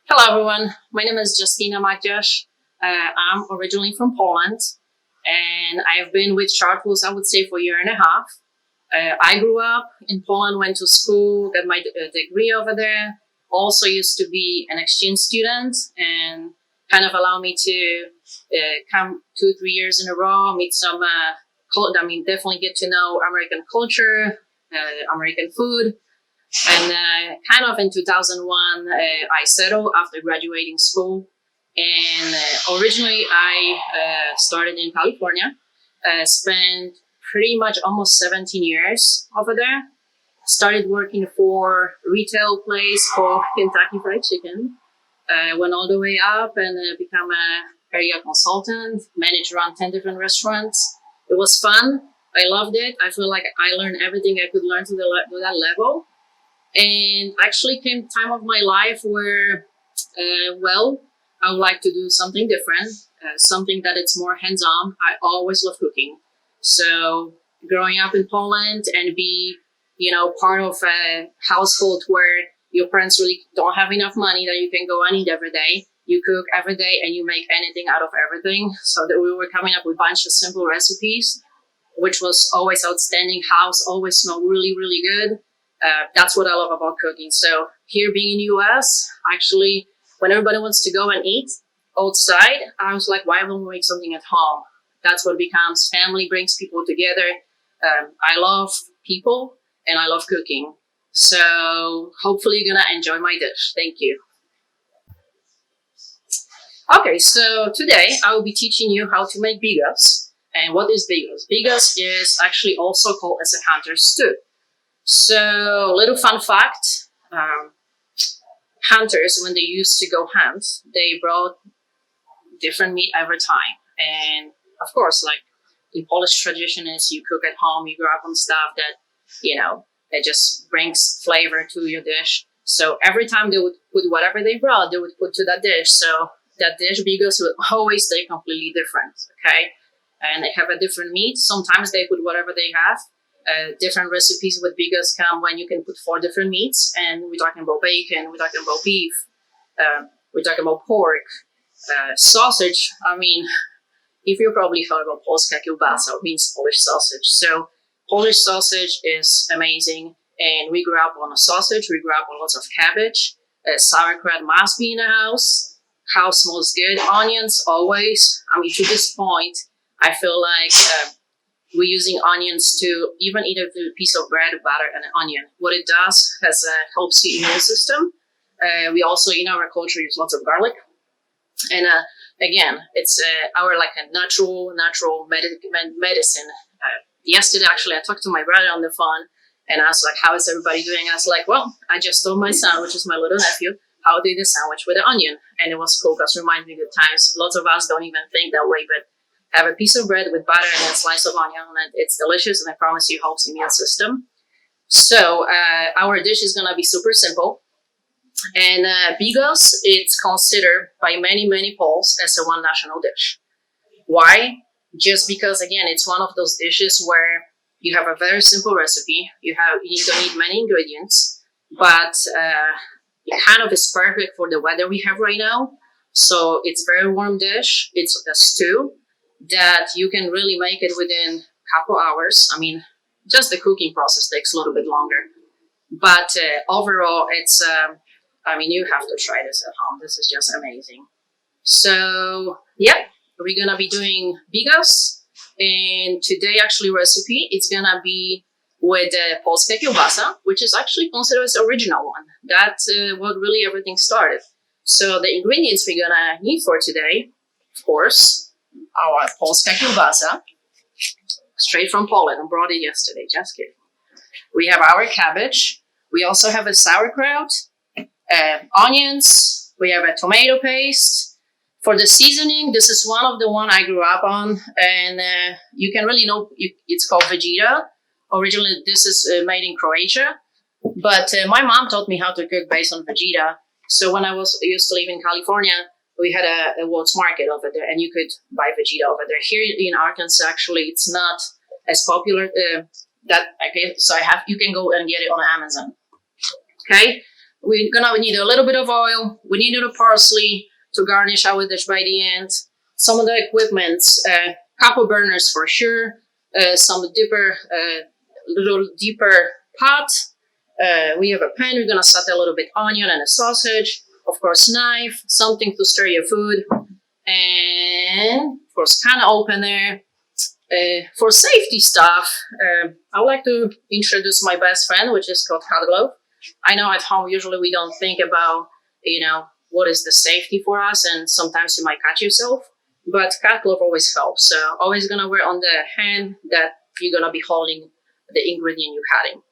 Hello, everyone. My name is Justyna. I'm originally from Poland, and I've been with Chartwells, I would say, for a year and a half. I grew up in Poland, went to school, got my degree over there. Also used to be an exchange student, and kind of allowed me to come 2, 3 years in a row, meet some, definitely get to know American culture, American food. And kind of in 2001, I settled after graduating school. And originally, I started in California, spent pretty much almost 17 years over there. Started working for retail place called Kentucky Fried Chicken. Went all the way up and become a area consultant, managed around 10 different restaurants. It was fun. I loved it. I feel like I learned everything I could learn to that level. And actually came time of my life where, I would like to do something different, something that it's more hands-on. I always love cooking. So growing up in Poland and be, part of a household where your parents really don't have enough money that you can go and eat every day. You cook every day and you make anything out of everything. So that we were coming up with a bunch of simple recipes, which was always outstanding. House always smelled really, really good. That's what I love about cooking. So here being in US, actually, when everybody wants to go and eat outside, I was like, why don't we make something at home? That's what becomes family, brings people together. I love people and I love cooking. So hopefully you're gonna enjoy my dish. Thank you. Okay, so today I will be teaching you how to make bigos. And what is bigos? Bigos is actually also called as a hunter stew. So, little fun fact, hunters, when they used to go hunt, they brought different meat every time. And of course, like in Polish tradition is you cook at home, you grow up on stuff that, it just brings flavor to your dish. So every time they would put whatever they brought, they would put to that dish. So that dish, bigos, would always stay completely different, okay? And they have a different meat. Sometimes they put whatever they have. Different recipes with bigos come when you can put 4 different meats, and we're talking about bacon, we're talking about beef, we're talking about pork, sausage. I mean, if you probably heard about polska kiełbasa, it means Polish sausage. So Polish sausage is amazing, and we grew up on a sausage. We grew up on lots of cabbage. Sauerkraut must be in the house. House smells good. Onions always. I mean, to this point, I feel like we're using onions to even eat a piece of bread, butter, and an onion. What it does helps your immune system. We also, in our culture, use lots of garlic. And again, it's our like a natural medicine. Yesterday, actually, I talked to my brother on the phone, and I was like, how is everybody doing? I was like, well, I just told my son, which is my little nephew, how to eat a sandwich with an onion. And it was cool because it reminded me of good times. Lots of us don't even think that way, but have a piece of bread with butter and a slice of onion, and it's delicious, and I promise you, helps the immune system. So our dish is gonna be super simple. And bigos, it's considered by many Poles as a one national dish. Why? Just because, again, it's one of those dishes where you have a very simple recipe. You don't need many ingredients, but it kind of is perfect for the weather we have right now. So it's a very warm dish. It's a stew that you can really make it within a couple hours. I mean, just the cooking process takes a little bit longer. But overall, it's, you have to try this at home. This is just amazing. So, yeah, we're going to be doing bigos. And today, actually, recipe, it's going to be with polska kiełbasa, which is actually considered as the original one. That's what really everything started. So the ingredients we're going to need for today, of course, our polska kiełbasa, straight from Poland. I brought it yesterday, just kidding. We have our cabbage. We also have a sauerkraut, onions. We have a tomato paste. For the seasoning, this is one of the one I grew up on, and you can really know it's called Vegeta. Originally, this is made in Croatia, but my mom taught me how to cook based on Vegeta. So when I used to live in California, we had a World's Market over there, and you could buy Vegeta over there. Here in Arkansas, actually, it's not as popular. You can go and get it on Amazon. Okay, We're gonna need a little bit of oil. We need the parsley to garnish our dish by the end. Some of the equipments, couple burners for sure. Some little deeper pot. We have a pan. We're gonna saute a little bit onion and a sausage. Of course, knife, something to stir your food, and of course, can opener. For safety stuff, I would like to introduce my best friend, which is called cat glove. I know at home usually we don't think about, what is the safety for us, and sometimes you might cut yourself. But cat glove always helps. So always gonna wear on the hand that you're gonna be holding the ingredient you're cutting.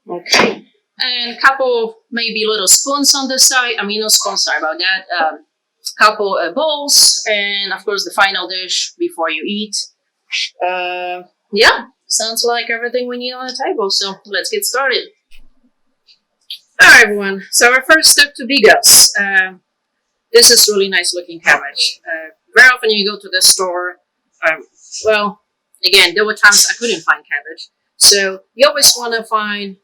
Okay, and couple maybe little spoons on the side. I mean, no spoons. Sorry about that. Couple bowls, and of course the final dish before you eat. Yeah, sounds like everything we need on the table. So let's get started. All right, everyone. So our first step to Bigos. This is really nice looking cabbage. Very often you go to the store. Well, again, there were times I couldn't find cabbage. So you always want to find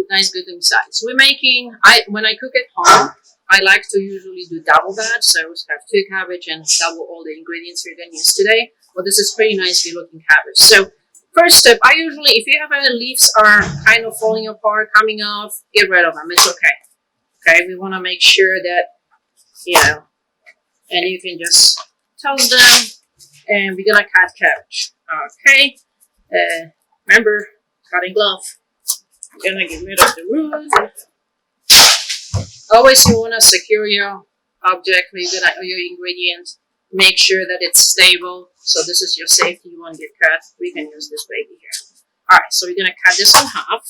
nice good size. When I cook at home, I like to usually do double batch. So I always have 2 cabbage and double all the ingredients we're going to use today. But this is pretty nicely looking cabbage. So first step, I usually, if you have any leaves are kind of falling apart, coming off, get rid of them. It's okay. Okay, we want to make sure that, and you can just toss them, and we're gonna cut cabbage. Okay, remember, cutting glove. We're gonna get rid of the root. Always you wanna secure your object with your ingredients. Make sure that it's stable. So this is your safety. You won't get cut. We can use this baby here. All right, so we're gonna cut this in half.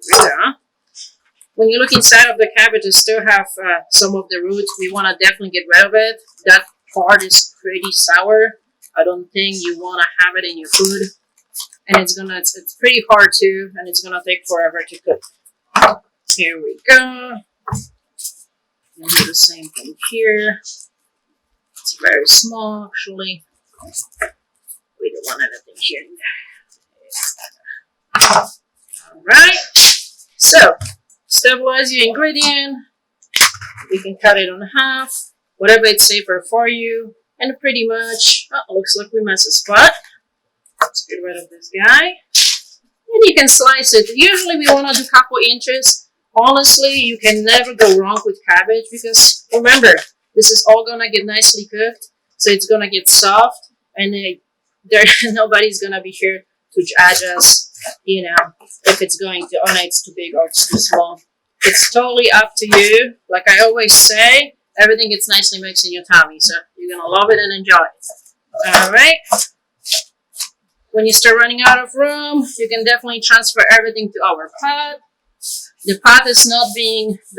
There we go. When you look inside of the cabbage, it still have some of the roots. We want to definitely get rid of it. That part is pretty sour. I don't think you want to have it in your food. And it's pretty hard too, and it's gonna take forever to cook. Here we go. And do the same thing here. It's very small, actually. We don't want anything here. All right. So. Stabilize your ingredient. You can cut it in half, whatever it's safer for you. And pretty much, looks like we missed a spot. Let's get rid of this guy. And you can slice it. Usually we want to do a couple inches. Honestly, you can never go wrong with cabbage because remember, this is all gonna get nicely cooked. So it's gonna get soft, and nobody's gonna be here to judge us, if it's going to, it's too big or it's too small. It's totally up to you. Like I always say, everything gets nicely mixed in your tummy, so you're going to love it and enjoy it. All right. When you start running out of room, you can definitely transfer everything to our pot. The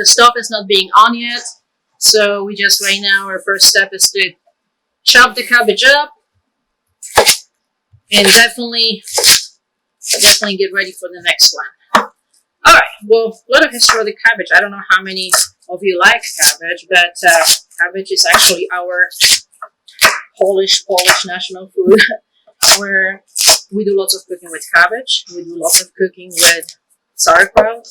stove is not being on yet. So we just right now, our first step is to chop the cabbage up and definitely get ready for the next one. All right, well, a little history of the cabbage. I don't know how many of you like cabbage, but cabbage is actually our Polish national food, where we do lots of cooking with cabbage. We do lots of cooking with sauerkraut,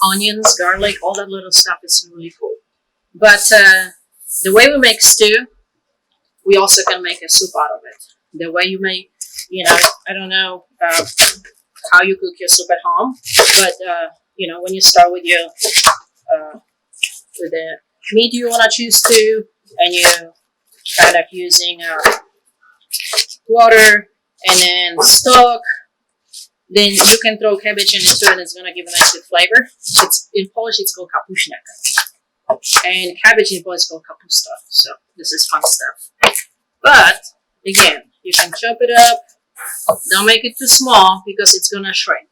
onions, garlic, all that little stuff is really cool. But the way we make stew, we also can make a soup out of it. The way you make, I don't know how you cook your soup at home, but when you start with with the meat you want to choose to, and you kind of using water and then stock, then you can throw cabbage in it too, and it's gonna give a nice good flavor. In Polish it's called kapuśniak, and cabbage in Polish is called kapusta. So this is fun stuff. But again, you can chop it up. Don't make it too small because it's gonna shrink.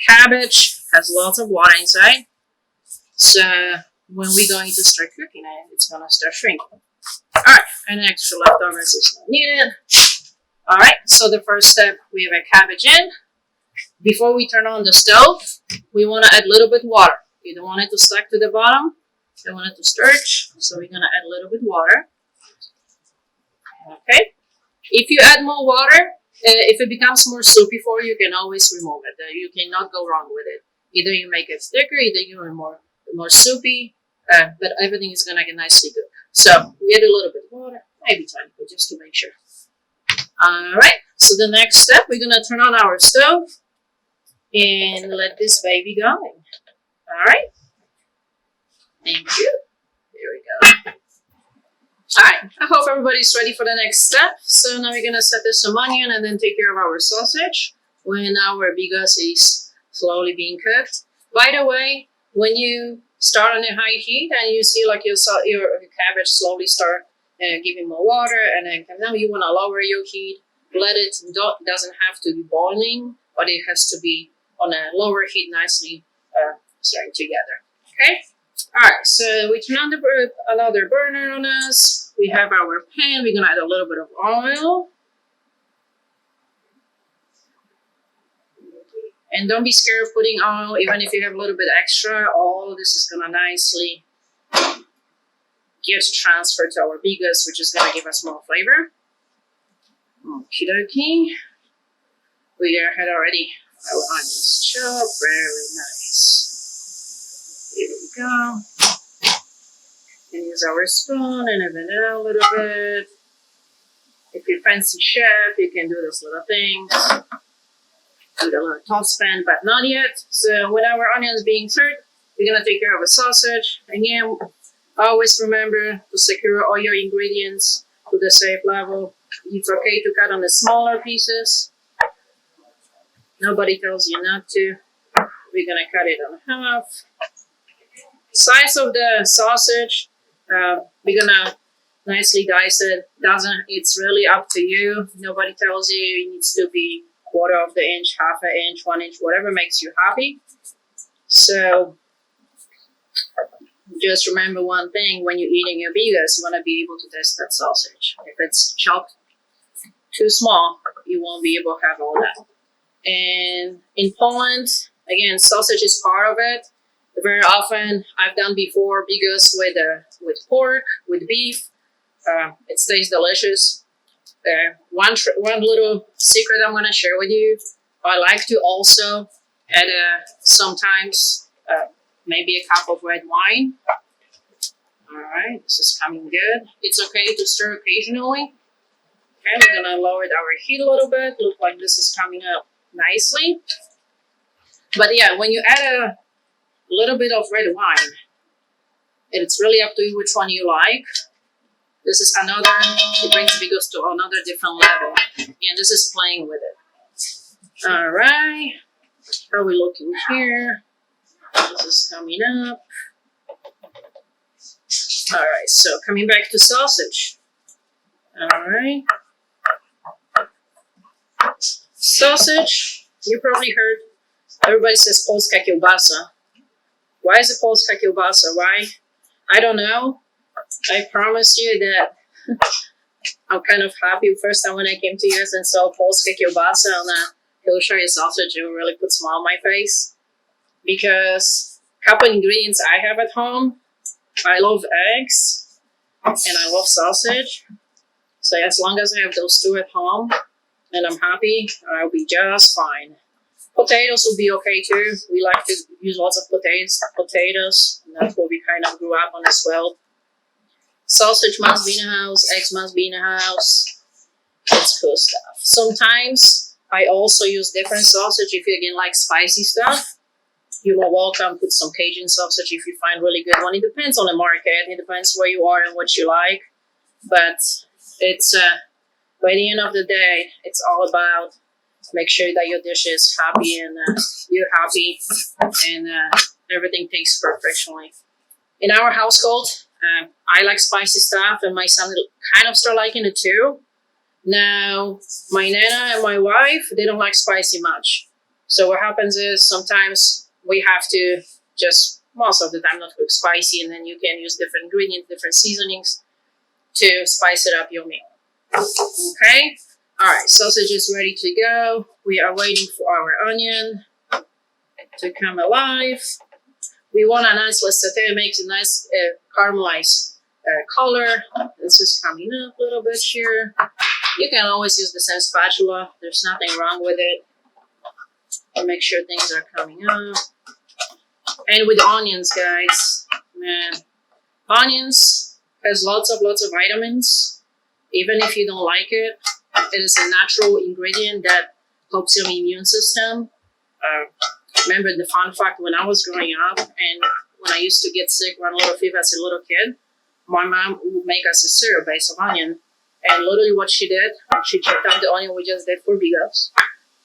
Cabbage has lots of water inside, so when we're going to start cooking it, it's gonna start shrinking. Alright, and extra leftovers is not needed. Alright, so the first step, we have a cabbage in. Before we turn on the stove, we want to add a little bit water. You don't want it to stick to the bottom. You don't want it to starch, so we're going to add a little bit water. Okay. If you add more water, if it becomes more soupy for you, you can always remove it. You cannot go wrong with it. Either you make it thicker, either you make it more soupy, but everything is gonna get nicely cooked. So we add a little bit of water, maybe tiny bit, just to make sure. All right. So the next step, we're gonna turn on our stove and let this baby go. All right. Thank you. There we go. All right. I hope everybody's ready for the next step. So now we're gonna set this some onion and then take care of our sausage when our bigos is slowly being cooked. By the way, when you start on a high heat and you see like your cabbage slowly start giving more water, and then now you want to lower your heat. Let it doesn't have to be boiling, but it has to be on a lower heat, nicely starting together. Okay. All right. So we turn on another burner on us. We have our pan. We're gonna add a little bit of oil. And don't be scared of putting oil, even if you have a little bit extra. All this is gonna nicely get transferred to our bigos, which is gonna give us more flavor. Okie dokie. We had already our onions chopped, very nice. Here we go. And use our spoon and even it out a little bit. If you're a fancy chef, you can do those little things. With a little saucepan, but not yet. So when our onions being turned, we're gonna take care of a sausage. Again, always remember to secure all your ingredients to the safe level. It's okay to cut on the smaller pieces. Nobody tells you not to. We're gonna cut it on half. Size of the sausage, we're gonna nicely dice it. It's really up to you. Nobody tells you it needs to be 1/4 of the inch, 1/2 inch, 1 inch, whatever makes you happy. So just remember one thing: when you're eating your bigos, you want to be able to taste that sausage. If it's chopped too small, you won't be able to have all that. And in Poland, again, sausage is part of it. Very often, I've done before bigos with pork, with beef. It stays delicious. One little secret I'm going to share with you. I like to also add sometimes maybe a cup of red wine. All right, this is coming good. It's okay to stir occasionally. Okay, we're going to lower our heat a little bit. Look like this is coming up nicely. But yeah, when you add a little bit of red wine, it's really up to you which one you like. This is it brings bigos to another different level. And this is playing with it. All right. How are we looking here? This is coming up. All right. So coming back to sausage. All right. Sausage. You probably heard everybody says polska kiełbasa. Why is it polska kiełbasa? Why? I don't know. I promise you that I'm kind of happy first time when I came to US and saw polska kiełbasa on a Hillshire sausage. It really put a smile on my face. Because a couple ingredients I have at home. I love eggs and I love sausage. So as long as I have those two at home and I'm happy, I'll be just fine. Potatoes will be okay too. We like to use lots of potatoes. And that's what we kind of grew up on as well. Sausage must be in the house. Eggs must be in the house. It's cool stuff. Sometimes I also use different sausage. If you again like spicy stuff, you are welcome. Put some Cajun sausage if you find really good one. It depends on the market. It depends where you are and what you like. But it's by the end of the day, it's all about make sure that your dish is happy and you're happy and everything tastes perfectly. In our household, I like spicy stuff and my son kind of start liking it too. Now, my nana and my wife, they don't like spicy much. So what happens is sometimes we have to just, most of the time, not cook spicy, and then you can use different ingredients, different seasonings to spice it up your meal. Okay? All right, sausage is ready to go. We are waiting for our onion to come alive. We want a nice, let's saute, it makes a nice caramelized color. This is coming up a little bit here. You can always use the same spatula. There's nothing wrong with it. I'll make sure things are coming up. And with onions, guys, man, onions has lots of vitamins. Even if you don't like it, it is a natural ingredient that helps your immune system. Remember the fun fact when I was growing up and when I used to get sick, run a little fever as a little kid, my mom would make us a syrup based on onion. And literally what she did, she chopped up the onion we just did for Bigos.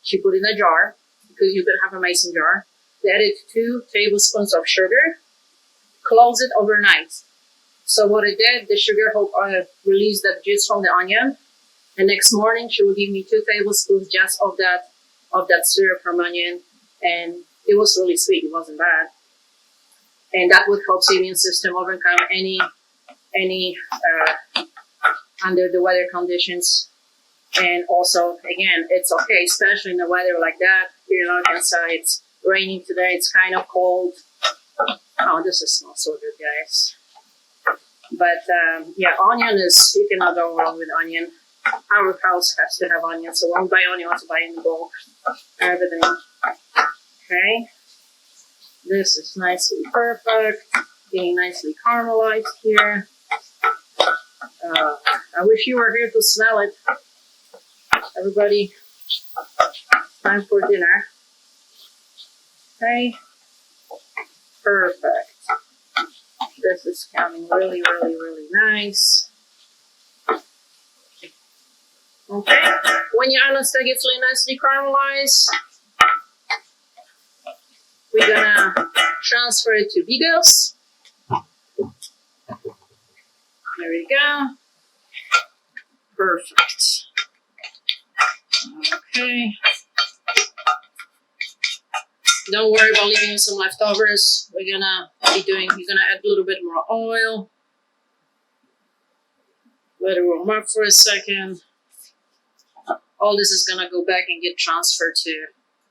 She put it in a jar, because you could have a mason jar. They added 2 tablespoons of sugar, close it overnight. So what it did, the sugar helped release that juice from the onion. And next morning, she would give me 2 tablespoons just of that syrup from onion. And it was really sweet. It wasn't bad. And that would help the immune system overcome any under the weather conditions. And also, again, it's okay, especially in the weather like that. You're not inside. It's raining today. It's kind of cold. Oh, this smells so good, guys. But yeah, onion is, you cannot go wrong with onion. Our house has to have onion, so when we buy onion, we have to buy in bulk. Everything. Okay. This is nicely perfect. Getting nicely caramelized here. I wish you were here to smell it. Everybody, time for dinner. Okay. Perfect. This is coming really, really, really nice. Okay. When your onion stick gets really nicely caramelized, we're gonna transfer it to Bigos. There we go. Perfect. Okay. Don't worry about leaving some leftovers. We're gonna add a little bit more oil. Let it warm up for a second. All this is gonna go back and get transferred to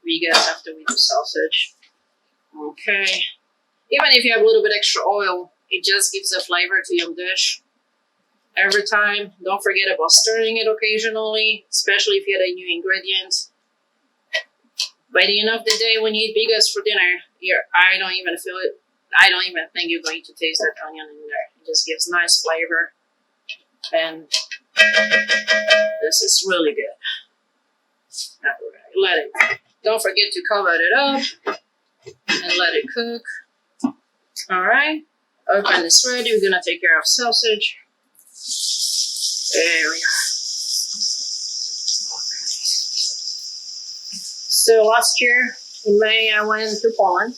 Bigos after we do sausage. Okay. Even if you have a little bit extra oil, it just gives a flavor to your dish. Every time, don't forget about stirring it occasionally, especially if you add a new ingredient. By the end of the day, when you eat Bigos for dinner, I don't even feel it. I don't even think you're going to taste that onion in there. It just gives nice flavor. And this is really good. Alright, don't forget to cover it up and let it cook. Alright, open this ready. We're gonna take care of sausage. There we go. So last year in May, I went to Poland.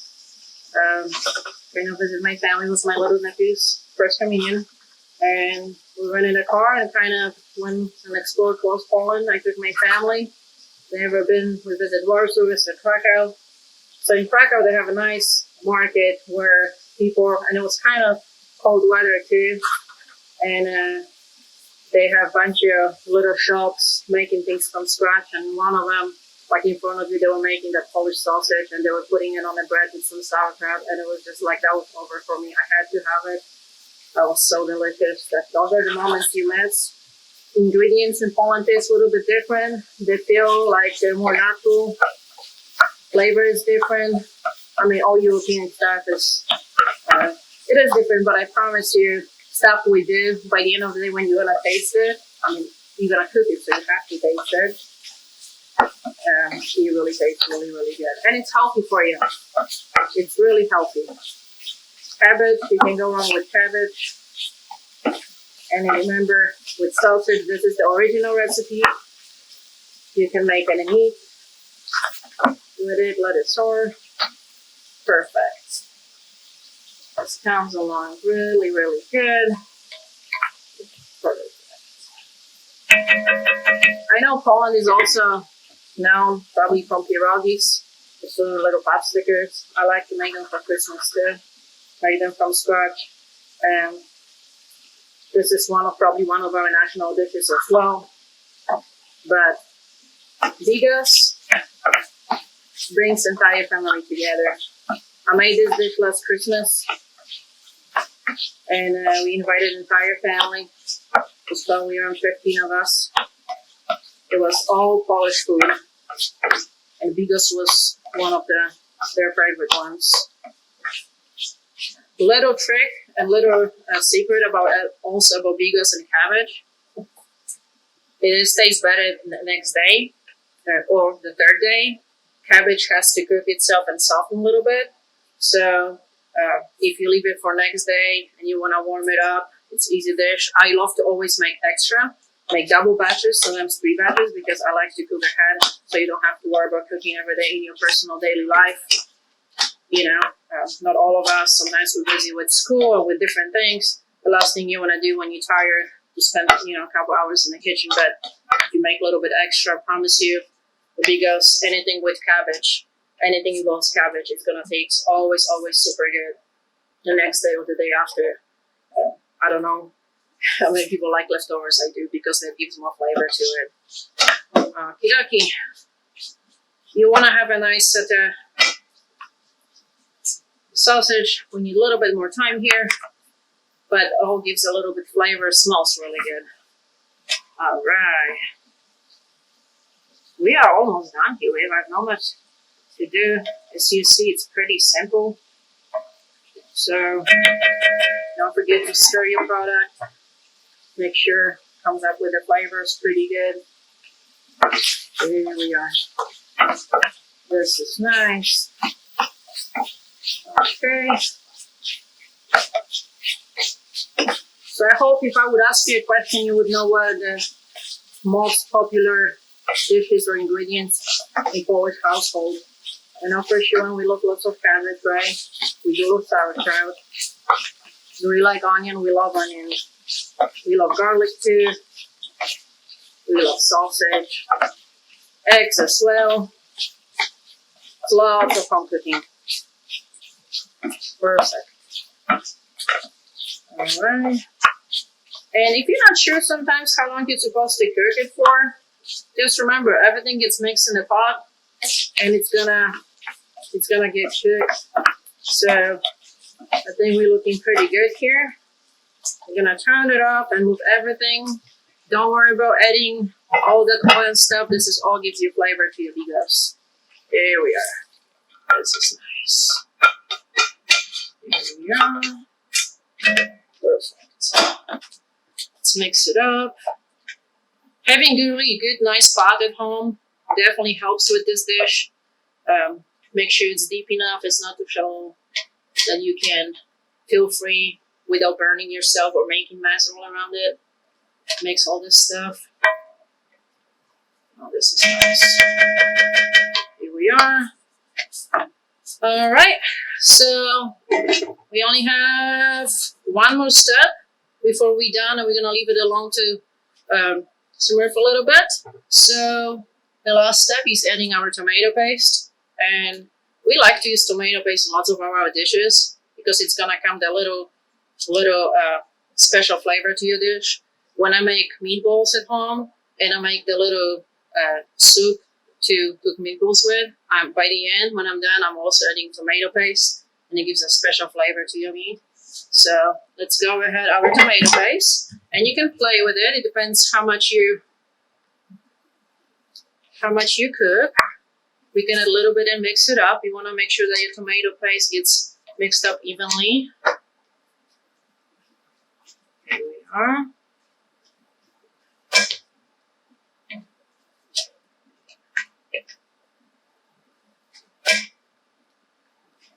Going to visit my family with my little nephew's first communion. And we went in a car and kind of went and explored close Poland. I took my family. They never been. We visited Warsaw, we visited Krakow. So in Krakow, they have a nice market where people, and it was kind of cold weather too. And they have a bunch of little shops making things from scratch. And one of them, like in front of you, they were making that Polish sausage and they were putting it on the bread with some sauerkraut. And it was just like, that was over for me. I had to have it. That was so delicious. Those are the moments you miss. Ingredients in Poland taste a little bit different. They feel like they're more natural. Flavor is different. I mean, all European stuff is, it is different, but I promise you, stuff we do, by the end of the day, when you're gonna taste it, I mean, you're gonna cook it, so you have to taste it. It really tastes really, really good. And it's healthy for you. It's really healthy. Cabbage, you can go wrong with cabbage. And remember, with sausage, this is the original recipe. You can make any meat with it, let it soar. Perfect. This comes along really, really good. Perfect. I know Poland is also known probably from pierogies, just little pot stickers. I like to make them for Christmas too. Make them from scratch. This is probably one of our national dishes as well. But Bigos brings entire family together. I made this dish last Christmas, and we invited entire family. It was probably around 15 of us. It was all Polish food, and Bigos was one of their favorite ones. Little trick and little secret about also about Bigos and cabbage. It stays better the next day or the third day. Cabbage has to cook itself and soften a little bit. So if you leave it for next day and you want to warm it up, it's easy dish. I love to always make extra, make double batches, sometimes 3 batches, because I like to cook ahead, so you don't have to worry about cooking every day in your personal daily life. You know, not all of us. Sometimes we're busy with school or with different things. The last thing you want to do when you're tired, you spend a couple hours in the kitchen. But if you make a little bit extra, I promise you, the Bigos, anything with cabbage, anything involves cabbage, it's gonna taste always super good. The next day or the day after. I don't know how many people like leftovers. I do, because that gives more flavor to it. Okie You want to have a nice sausage. We need a little bit more time here, but all gives a little bit flavor. Smells really good. All right. We are almost done here. We have not much to do. As you see, it's pretty simple. So don't forget to stir your product. Make sure it comes up with the flavors pretty good. Here we are. This is nice. Okay. So I hope if I would ask you a question, you would know what the most popular dishes or ingredients in Polish household. I know for sure when we love lots of cabbage, right? We do love sauerkraut. We like onion, we love onion. We love garlic too. We love sausage. Eggs as well. Lots of home cooking. Perfect. Alright. And if you're not sure sometimes how long you're supposed to cook it for, just remember everything gets mixed in the pot and it's gonna get cooked. So I think we're looking pretty good here. We're gonna turn it off and move everything. Don't worry about adding all that oil and stuff. This is all gives you flavor to your Bigos. Here we are. This is nice. Here we are. Perfect. Let's mix it up. Having a really good, nice pot at home definitely helps with this dish. Make sure it's deep enough, it's not too shallow, that you can feel free without burning yourself or making mess all around it. Mix all this stuff. Oh, this is nice. Here we are. All right, so we only have one more step before we're done, and we're gonna leave it alone to simmer for a little bit. So the last step is adding our tomato paste, and we like to use tomato paste in lots of our dishes because it's gonna come the little special flavor to your dish. When I make meatballs at home and I make the little soup to cook meatballs with, by the end, when I'm done, I'm also adding tomato paste, and it gives a special flavor to your meat. So let's go ahead, our tomato paste, and you can play with it. It depends how much you cook. We can add a little bit and mix it up. You want to make sure that your tomato paste gets mixed up evenly. Here we are.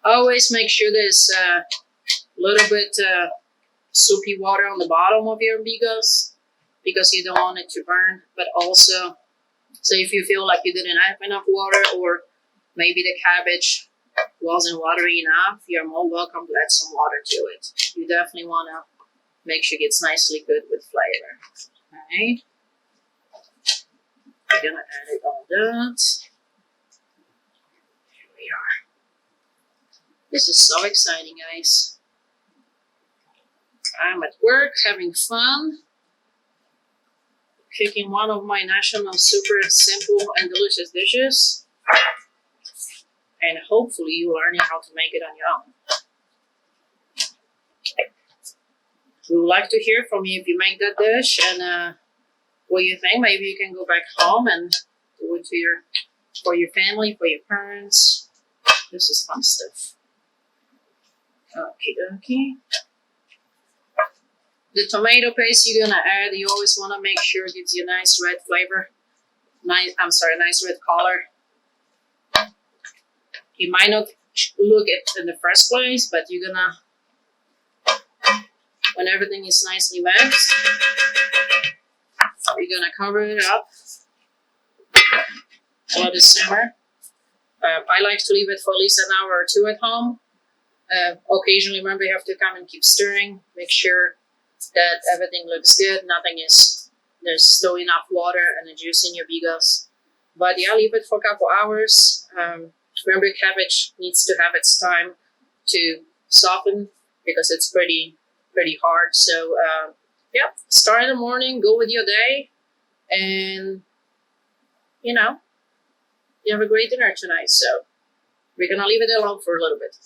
Always make sure there's a little bit soapy water on the bottom of your Bigos because you don't want it to burn. But also, so if you feel like you didn't have enough water or maybe the cabbage wasn't watery enough, you're more welcome to add some water to it. You definitely want to make sure it gets nicely good with flavor. Okay. We're going to add it all that. Here we are. This is so exciting, guys. I'm at work having fun, cooking one of my national super simple and delicious dishes, and hopefully you're learning how to make it on your own. We would like to hear from you if you make that dish and what you think. Maybe you can go back home and do it for your family, for your parents. This is fun stuff. Okie dokie. The tomato paste you're gonna add, you always want to make sure it gives you a nice red flavor. Nice red color. You might not look it in the first place, but you're gonna, when everything is nicely mixed, you're gonna cover it up. Let it simmer. I like to leave it for at least an hour or two at home. Occasionally, remember, you have to come and keep stirring. Make sure that everything looks good. There's still enough water and the juice in your bigos. But yeah, leave it for a couple hours. Remember, cabbage needs to have its time to soften because it's pretty hard. So yeah, start in the morning, go with your day, and you have a great dinner tonight. So we're gonna leave it alone for a little bit.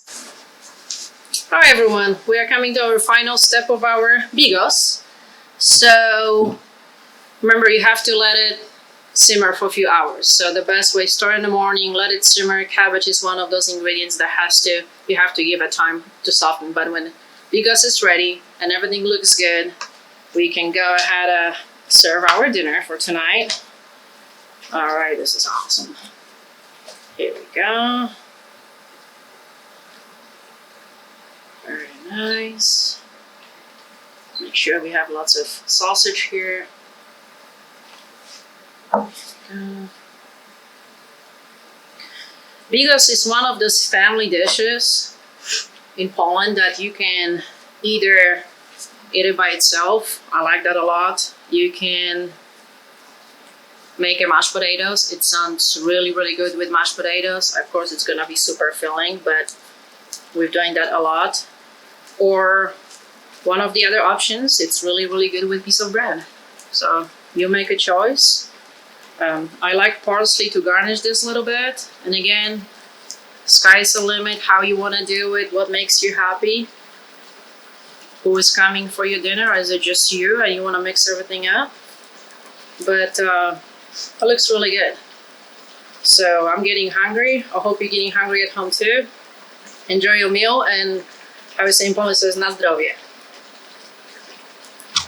Hi everyone, we are coming to our final step of our bigos. So remember, you have to let it simmer for a few hours. So the best way, start in the morning, let it simmer. Cabbage is one of those ingredients that you have to give it time to soften. But when bigos is ready and everything looks good, we can go ahead and serve our dinner for tonight. All right, this is awesome. Here we go. Very nice. Make sure we have lots of sausage here. Bigos is one of those family dishes in Poland that you can either eat it by itself. I like that a lot. You can make a mashed potatoes. It sounds really good with mashed potatoes. Of course, it's gonna be super filling, but we've done that a lot. Or one of the other options, it's really good with a piece of bread. So you make a choice. I like parsley to garnish this a little bit. And again, sky's the limit, how you want to do it, what makes you happy. Who is coming for your dinner? Is it just you and you want to mix everything up? But it looks really good. So I'm getting hungry. I hope you're getting hungry at home too. Enjoy your meal, and I was saying, Paul says, na zdrowie.